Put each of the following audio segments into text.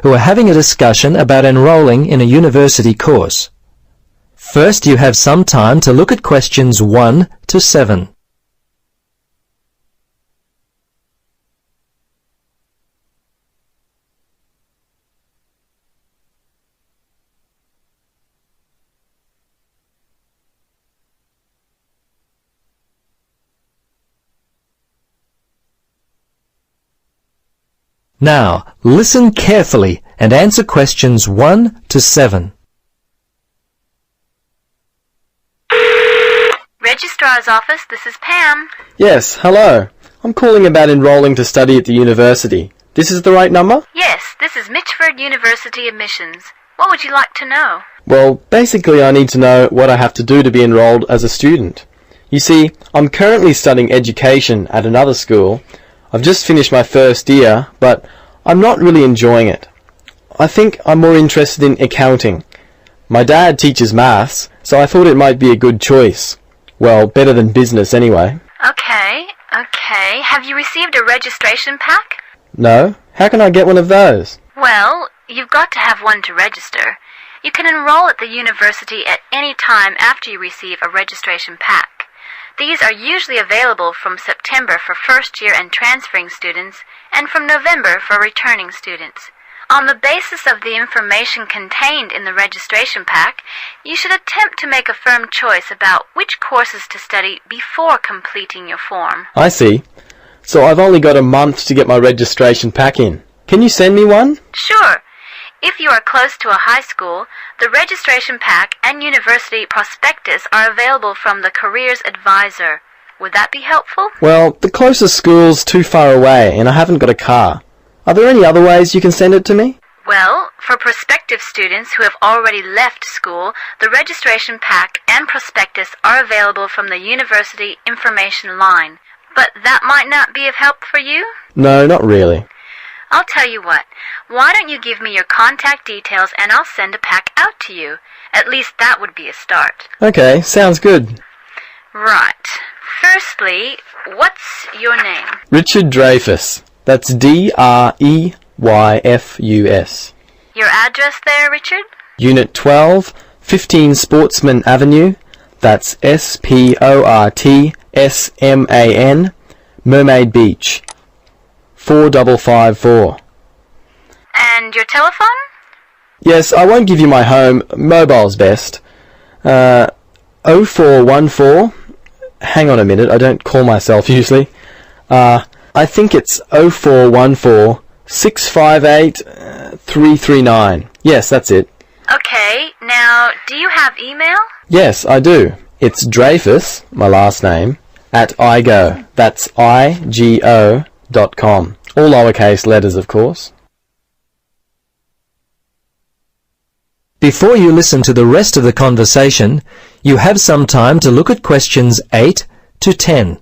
who are having a discussion about enrolling in a university course. First, you have some time to look at questions 1 to 7. Now, listen carefully and answer questions 1 to 7. Registrar's office, this is Pam. Yes, hello. I'm calling about enrolling to study at the university. This is the right number? Yes, this is Mitchford University admissions. What would you like to know? Well, basically I need to know what I have to do to be enrolled as a student. You see, I'm currently studying education at another school. I've just finished my first year, but I'm not really enjoying it. I think I'm more interested in accounting. My dad teaches maths, so I thought it might be a good choice. Well, better than business anyway. Okay. Have you received a registration pack? No? How can I get one of those? Well, you've got to have one to register. You can enroll at the university at any time after you receive a registration pack. These are usually available from September for first-year and transferring students, and from November for returning students. On the basis of the information contained in the registration pack, you should attempt to make a firm choice about which courses to study before completing your form. I see. So I've only got a month to get my registration pack in. Can you send me one? Sure. If you are close to a high school, the registration pack and university prospectus are available from the Careers Advisor. Would that be helpful? Well, the closest school's too far away and I haven't got a car. Are there any other ways you can send it to me? Well, for prospective students who have already left school, the registration pack and prospectus are available from the university information line. But that might not be of help for you? No, not really. I'll tell you what, why don't you give me your contact details and I'll send a pack out to you. At least that would be a start. Okay, sounds good. Right. Firstly, what's your name? Richard Dreyfus. That's D-R-E-Y-F-U-S. Your address there, Richard? Unit 12, 15 Sportsman Avenue. That's S-P-O-R-T-S-M-A-N, Mermaid Beach. 4554. And your telephone? Yes, I won't give you my home. Mobile's best. 0414. Hang on a minute, I don't call myself usually. I think it's 0414 658 339. Yes, that's it. Okay, now, do you have email? Yes, I do. It's Dreyfus, my last name, at igo. That's IGO.com. All lowercase letters, of course. Before you listen to the rest of the conversation, you have some time to look at questions 8 to 10.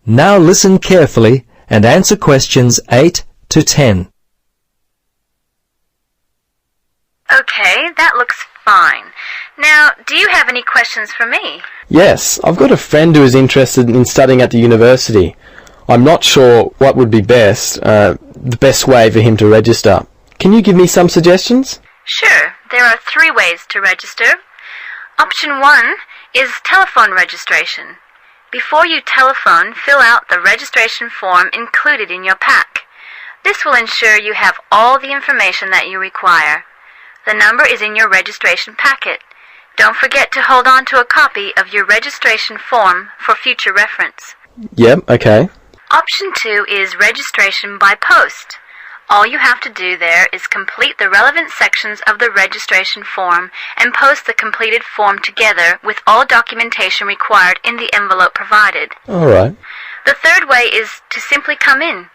Now listen carefully and answer questions 8 to 10. Okay, that looks fine. Now, do you have any questions for me? Yes, I've got a friend who is interested in studying at the university. I'm not sure what would be the best way for him to register. Can you give me some suggestions? Sure, there are 3 ways to register. Option 1 is telephone registration. Before you telephone, fill out the registration form included in your pack. This will ensure you have all the information that you require. The number is in your registration packet. Don't forget to hold on to a copy of your registration form for future reference. Yep, okay. Option 2 is registration by post. All you have to do there is complete the relevant sections of the registration form and post the completed form together with all documentation required in the envelope provided. All right. The third way is to simply come in.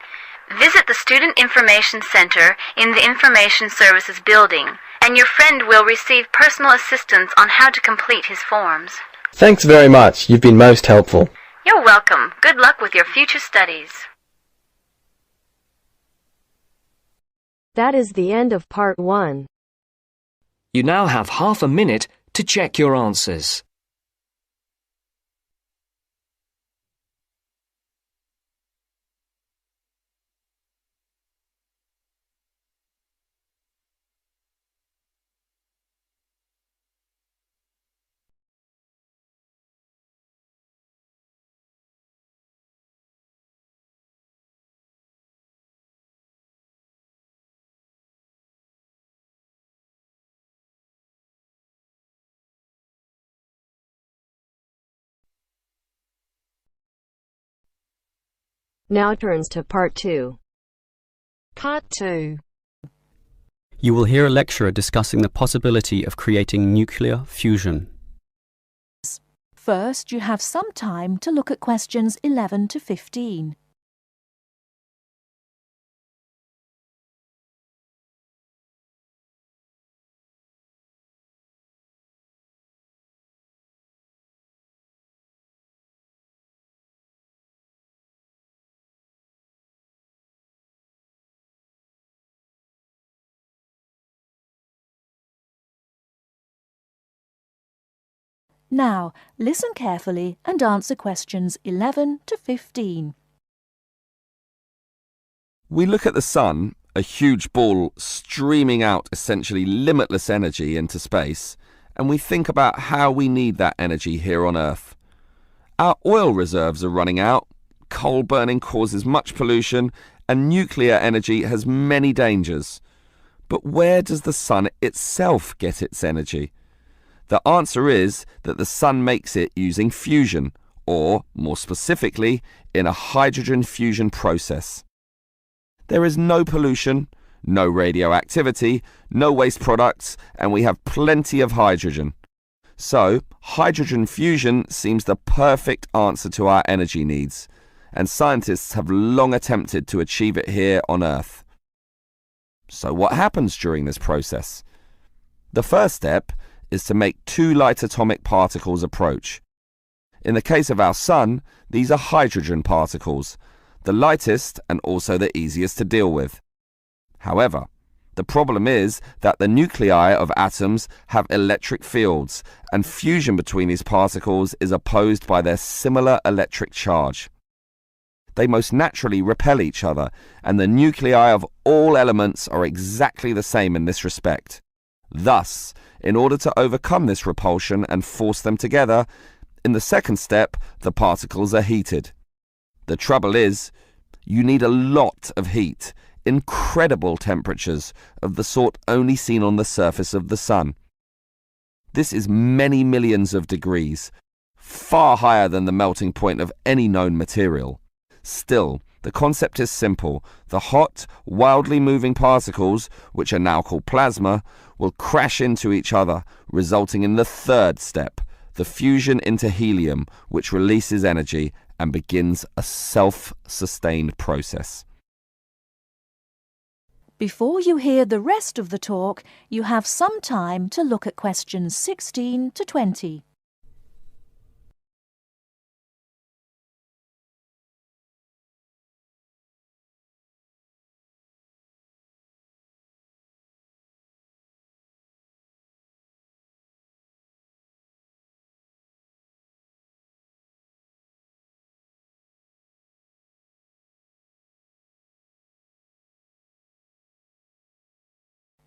Visit the Student Information Center in the Information Services building, and your friend will receive personal assistance on how to complete his forms. Thanks very much. You've been most helpful. You're welcome. Good luck with your future studies. That is the end of part 1. You now have half a minute to check your answers. Now turns to part 2. Part 2. You will hear a lecturer discussing the possibility of creating nuclear fusion. First, you have some time to look at questions 11 to 15. Now, listen carefully and answer questions 11 to 15. We look at the sun, a huge ball streaming out essentially limitless energy into space, and we think about how we need that energy here on Earth. Our oil reserves are running out, coal burning causes much pollution, and nuclear energy has many dangers. But where does the sun itself get its energy? The answer is that the sun makes it using fusion, or, more specifically, in a hydrogen fusion process. There is no pollution, no radioactivity, no waste products, and we have plenty of hydrogen. So, hydrogen fusion seems the perfect answer to our energy needs, and scientists have long attempted to achieve it here on Earth. So what happens during this process? The first step is to make two light atomic particles approach. In the case of our sun, these are hydrogen particles, the lightest and also the easiest to deal with. However, the problem is that the nuclei of atoms have electric fields, and fusion between these particles is opposed by their similar electric charge. They most naturally repel each other, and the nuclei of all elements are exactly the same in this respect. Thus, in order to overcome this repulsion and force them together, in the second step, the particles are heated. The trouble is, you need a lot of heat, incredible temperatures of the sort only seen on the surface of the sun. This is many millions of degrees, far higher than the melting point of any known material. Still, the concept is simple. The hot, wildly moving particles, which are now called plasma, will crash into each other, resulting in the third step, the fusion into helium, which releases energy and begins a self-sustained process. Before you hear the rest of the talk, you have some time to look at questions 16 to 20.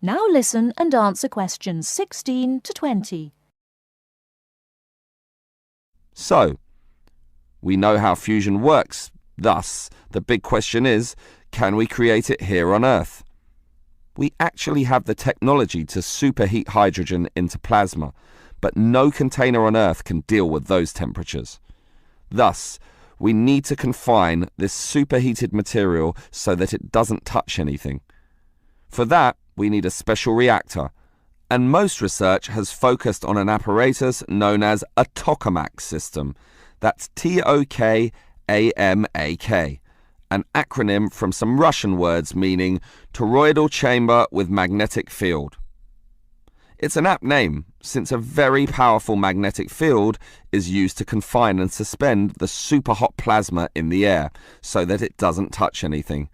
Now listen and answer questions 16 to 20. So, we know how fusion works. Thus, the big question is, can we create it here on Earth? We actually have the technology to superheat hydrogen into plasma, but no container on Earth can deal with those temperatures. Thus, we need to confine this superheated material so that it doesn't touch anything. For that, we need a special reactor, and most research has focused on an apparatus known as a tokamak system. That's Tokamak, an acronym from some Russian words meaning toroidal chamber with magnetic field. It's an apt name, since a very powerful magnetic field is used to confine and suspend the superhot plasma in the air so that it doesn't touch anything.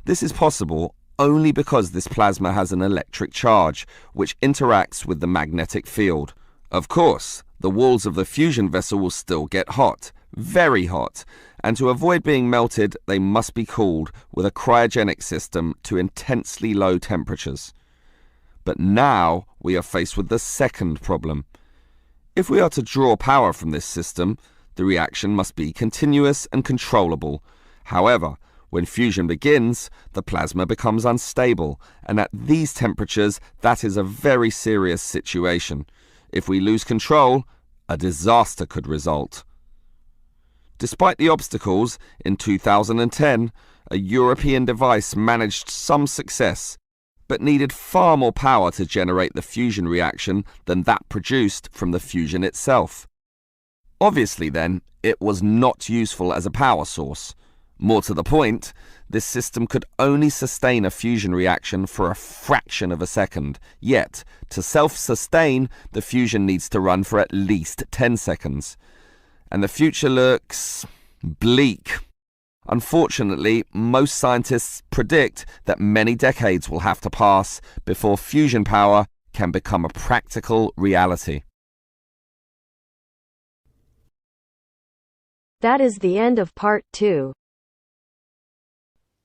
This is possible only because this plasma has an electric charge, which interacts with the magnetic field. Of course, the walls of the fusion vessel will still get hot, very hot, and to avoid being melted, they must be cooled with a cryogenic system to intensely low temperatures. But now we are faced with the second problem. If we are to draw power from this system, the reaction must be continuous and controllable. However, when fusion begins, the plasma becomes unstable, and at these temperatures, that is a very serious situation. If we lose control, a disaster could result. Despite the obstacles, in 2010, a European device managed some success, but needed far more power to generate the fusion reaction than that produced from the fusion itself. Obviously then, it was not useful as a power source. More to the point, this system could only sustain a fusion reaction for a fraction of a second, yet, to self-sustain, the fusion needs to run for at least 10 seconds. And the future looks bleak. Unfortunately, most scientists predict that many decades will have to pass before fusion power can become a practical reality. That is the end of part 2.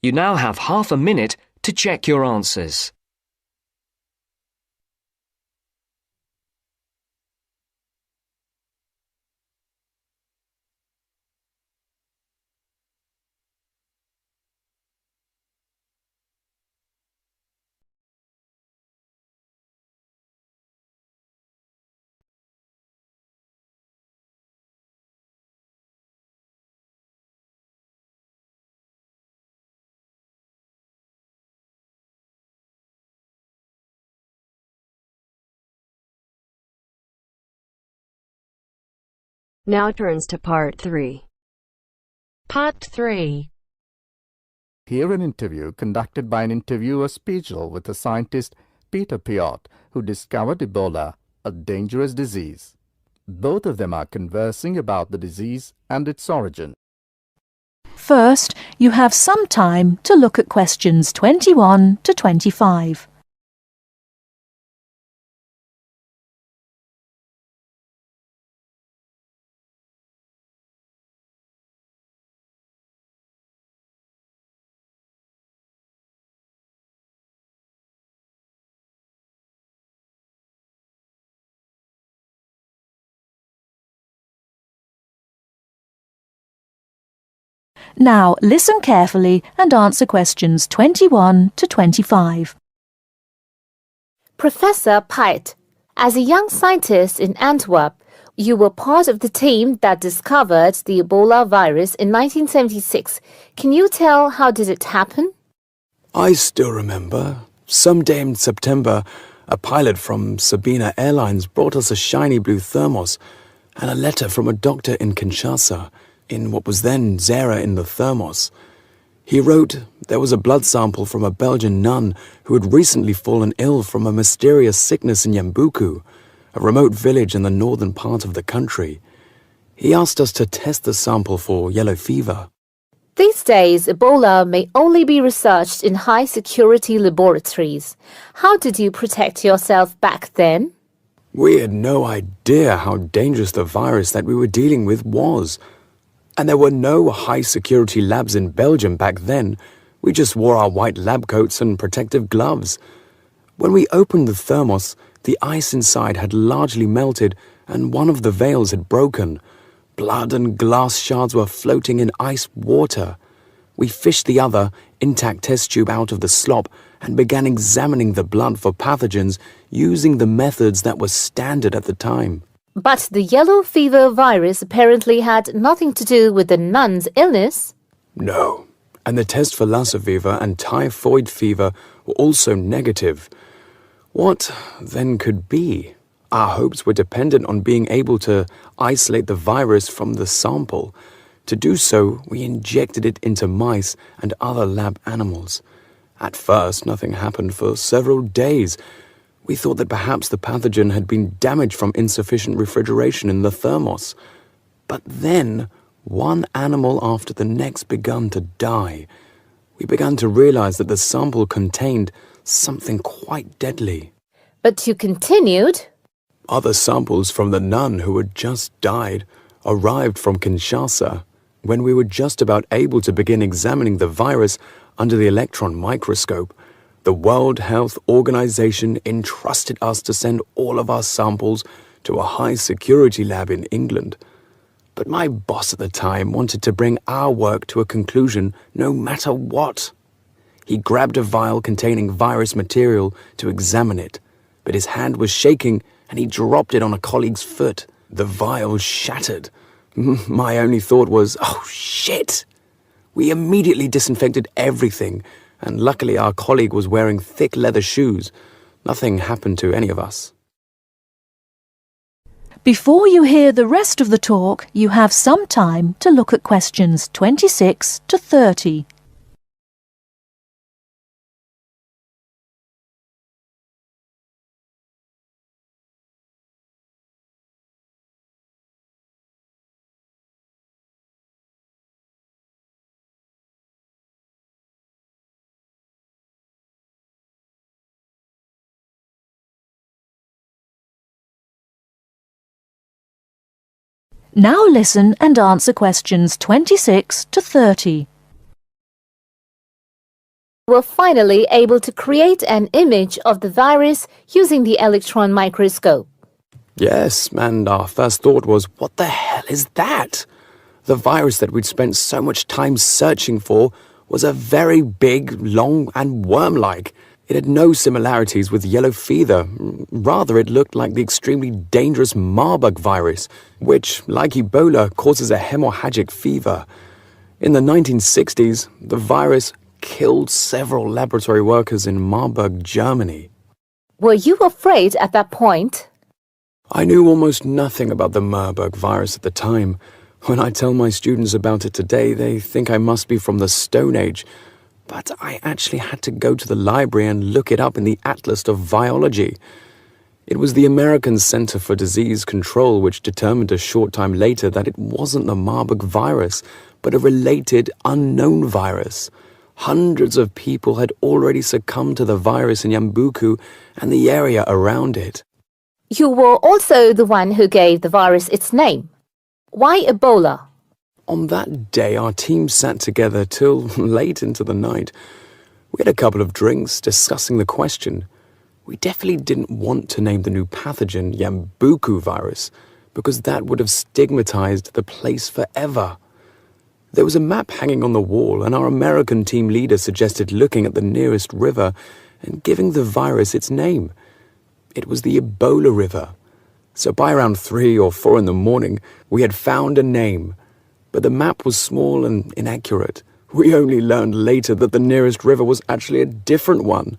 You now have half a minute to check your answers. Now turns to part 3. Part 3. Hear an interview conducted by an interviewer Spiegel with the scientist Peter Piot, who discovered Ebola, a dangerous disease. Both of them are conversing about the disease and its origin. First, you have some time to look at questions 21 to 25. Now listen carefully and answer questions 21 to 25. Professor Piot, as a young scientist in Antwerp, you were part of the team that discovered the Ebola virus in 1976. Can you tell how did it happen? I still remember. Some day in September, a pilot from Sabina Airlines brought us a shiny blue thermos and a letter from a doctor in Kinshasa, in what was then Zara in the thermos. He wrote there was a blood sample from a Belgian nun who had recently fallen ill from a mysterious sickness in Yambuku, a remote village in the northern part of the country. He asked us to test the sample for yellow fever. These days, Ebola may only be researched in high-security laboratories. How did you protect yourself back then? We had no idea how dangerous the virus that we were dealing with was. And there were no high-security labs in Belgium back then. We just wore our white lab coats and protective gloves. When we opened the thermos, the ice inside had largely melted and one of the valves had broken. Blood and glass shards were floating in ice water. We fished the other, intact test tube out of the slop and began examining the blood for pathogens using the methods that were standard at the time. But the yellow fever virus apparently had nothing to do with the nun's illness. No, and the test for Lassa fever and typhoid fever were also negative. What then could be? Our hopes were dependent on being able to isolate the virus from the sample. To do so, we injected it into mice and other lab animals. At first, nothing happened for several days. We thought that perhaps the pathogen had been damaged from insufficient refrigeration in the thermos. But then, one animal after the next began to die. we began to realize that the sample contained something quite deadly. But you continued. Other samples from the nun who had just died arrived from Kinshasa when we were just about able to begin examining the virus under the electron microscope. The World Health Organization entrusted us to send all of our samples to a high-security lab in England. But my boss at the time wanted to bring our work to a conclusion no matter what. He grabbed a vial containing virus material to examine it, but his hand was shaking and he dropped it on a colleague's foot. The vial shattered. My only thought was, oh shit! We immediately disinfected everything, and luckily our colleague was wearing thick leather shoes. Nothing happened to any of us. Before you hear the rest of the talk, you have some time to look at questions 26 to 30. Now listen and answer questions 26 to 30. Were finally able to create an image of the virus using the electron microscope. Yes, and our first thought was, what the hell is that? The virus that we'd spent so much time searching for was a very big, long, and worm-like. It had no similarities with yellow fever. Rather, it looked like the extremely dangerous Marburg virus, which, like Ebola, causes a hemorrhagic fever. In the 1960s, the virus killed several laboratory workers in Marburg, Germany. Were you afraid at that point? I knew almost nothing about the Marburg virus at the time. When I tell my students about it today, they think I must be from the Stone Age. But I actually had to go to the library and look it up in the Atlas of Virology. It was the American Center for Disease Control which determined a short time later that it wasn't the Marburg virus, but a related unknown virus. Hundreds of people had already succumbed to the virus in Yambuku and the area around it. You were also the one who gave the virus its name. Why Ebola? On that day, our team sat together till late into the night. We had a couple of drinks discussing the question. We definitely didn't want to name the new pathogen Yambuku virus, because that would have stigmatized the place forever. There was a map hanging on the wall, and our American team leader suggested looking at the nearest river and giving the virus its name. It was the Ebola River. So by around 3 or 4 in the morning, we had found a name. But the map was small and inaccurate. We only learned later that the nearest river was actually a different one.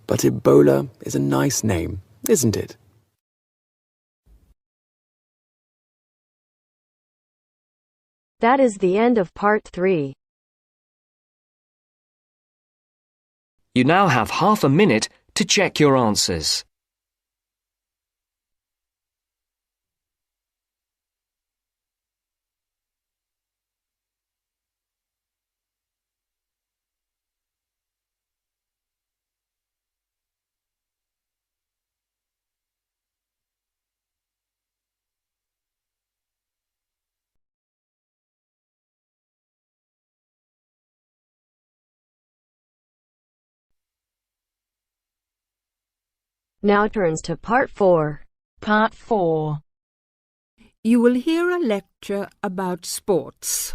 But Ebola is a nice name, isn't it? That is the end of part 3. You now have half a minute to check your answers. Now turns to part 4. Part 4. You will hear a lecture about sports.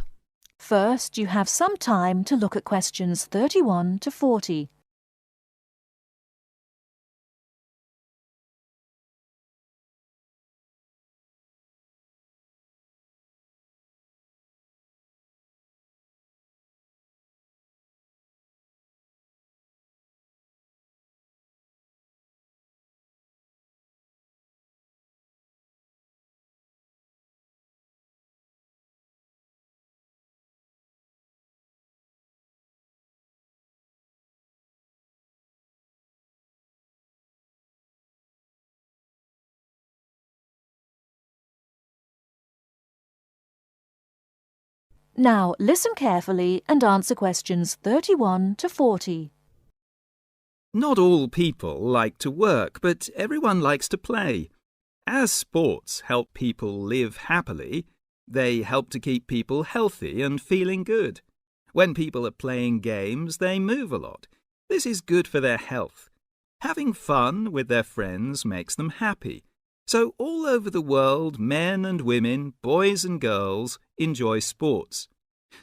First, you have some time to look at questions 31 to 40. Now listen carefully and answer questions 31 to 40. Not all people like to work, but everyone likes to play. As sports help people live happily, they help to keep people healthy and feeling good. When people are playing games, they move a lot. This is good for their health. Having fun with their friends makes them happy. So all over the world, men and women, boys and girls enjoy sports.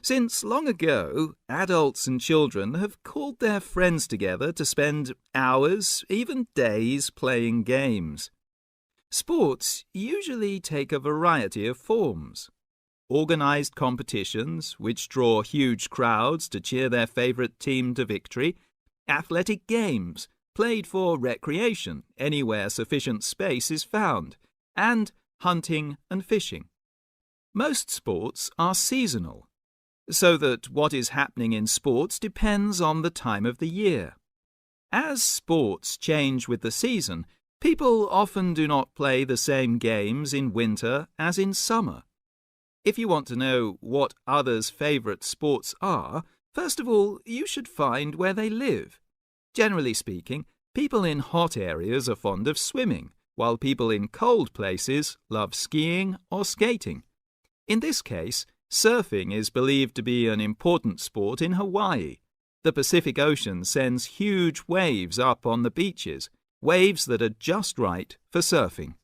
Since long ago, adults and children have called their friends together to spend hours, even days, playing games. Sports usually take a variety of forms. Organised competitions, which draw huge crowds to cheer their favourite team to victory, athletic games, played for recreation anywhere sufficient space is found, and hunting and fishing. Most sports are seasonal, so that what is happening in sports depends on the time of the year. As sports change with the season, people often do not play the same games in winter as in summer. If you want to know what others' favourite sports are, first of all, you should find where they live. Generally speaking, people in hot areas are fond of swimming, while people in cold places love skiing or skating. In this case, surfing is believed to be an important sport in Hawaii. The Pacific Ocean sends huge waves up on the beaches, waves that are just right for surfing.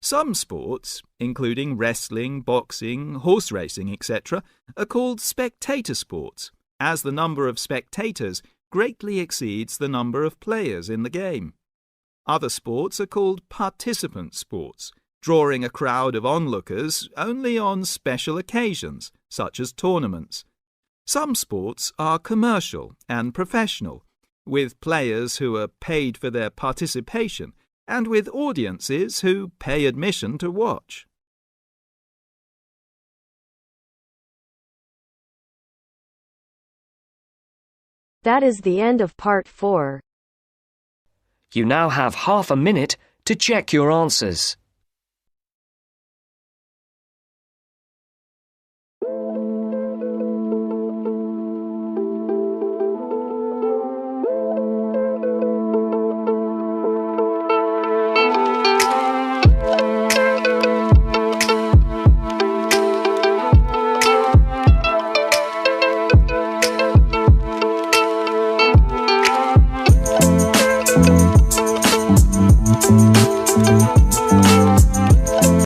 Some sports, including wrestling, boxing, horse racing, etc., are called spectator sports, as the number of spectators greatly exceeds the number of players in the game. Other sports are called participant sports, drawing a crowd of onlookers only on special occasions, such as tournaments. Some sports are commercial and professional, with players who are paid for their participation and with audiences who pay admission to watch. That is the end of part 4. You now have half a minute to check your answers.